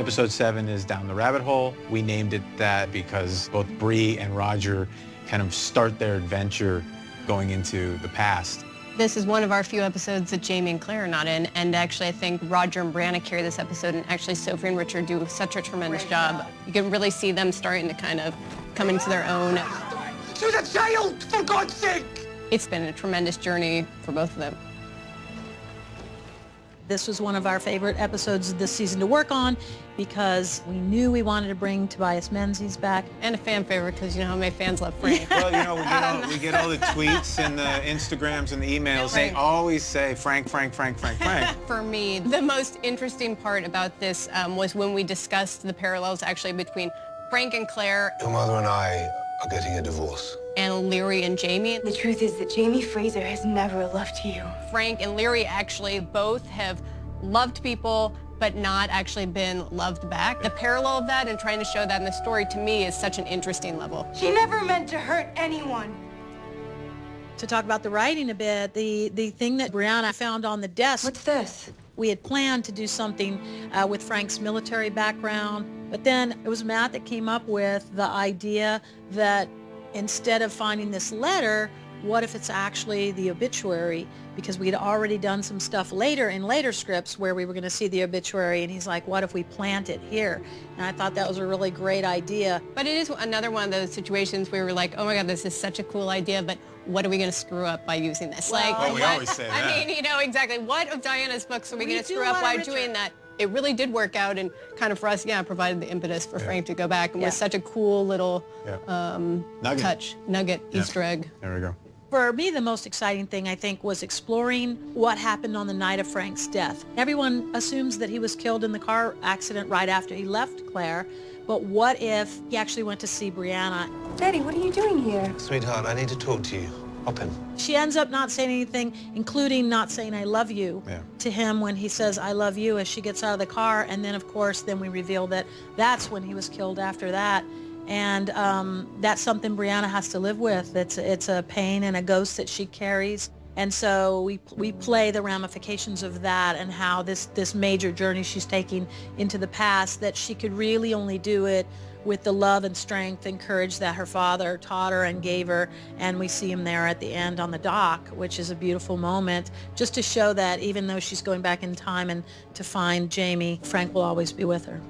Episode 7 is Down the Rabbit Hole. We named it that because both Bree and Roger kind of start their adventure going into the past. This is one of our few episodes that Jamie and Claire are not in, and actually I think Roger and Brianna carry this episode, and actually Sophie and Richard do such a tremendous job. You can really see them starting to kind of come into their own. She's a child, for God's sake! It's been a tremendous journey for both of them. This was one of our favorite episodes this season to work on because we knew we wanted to bring Tobias Menzies back. And a fan favorite because you know how many fans love Frank. Well, you know, we get all the tweets and the Instagrams and the emails. They always say Frank, Frank, Frank, Frank, Frank. For me, the most interesting part about this was when we discussed the parallels actually between Frank and Claire. Your mother and I are getting a divorce. And Leary and Jamie. The truth is that Jamie Fraser has never loved you. Frank and Leary actually both have loved people, but not actually been loved back. The parallel of that and trying to show that in the story, to me, is such an interesting level. She never meant to hurt anyone. To talk about the writing a bit, the thing that Brianna found on the desk. What's this? We had planned to do something with Frank's military background, but then it was Matt that came up with the idea that instead of finding this letter, what if it's actually the obituary? Because we had already done some stuff later in later scripts where we were going to see the obituary, and he's like, what if we plant it here? And I thought that was a really great idea. But it is another one of those situations where we were like, oh my God, this is such a cool idea, but what are we going to screw up by using this? Well, oh, we always say that. I mean, you know, exactly. What of Diana's books are we going to screw up by doing that? It really did work out, and kind of for us, yeah, provided the impetus for Frank to go back, and was such a cool little nugget, Easter egg. There we go. For me, the most exciting thing, I think, was exploring what happened on the night of Frank's death. Everyone assumes that he was killed in the car accident right after he left Claire, but what if he actually went to see Brianna? Daddy, what are you doing here? Sweetheart, I need to talk to you. Hop in. She ends up not saying anything, including not saying I love you to him when he says I love you as she gets out of the car. And then, of course, then we reveal that that's when he was killed after that. And that's something Brianna has to live with. It's a pain and a ghost that she carries. And so we play the ramifications of that and how this major journey she's taking into the past, that she could really only do it with the love and strength and courage that her father taught her and gave her. And we see him there at the end on the dock, which is a beautiful moment, just to show that even though she's going back in time and to find Jamie, Frank will always be with her.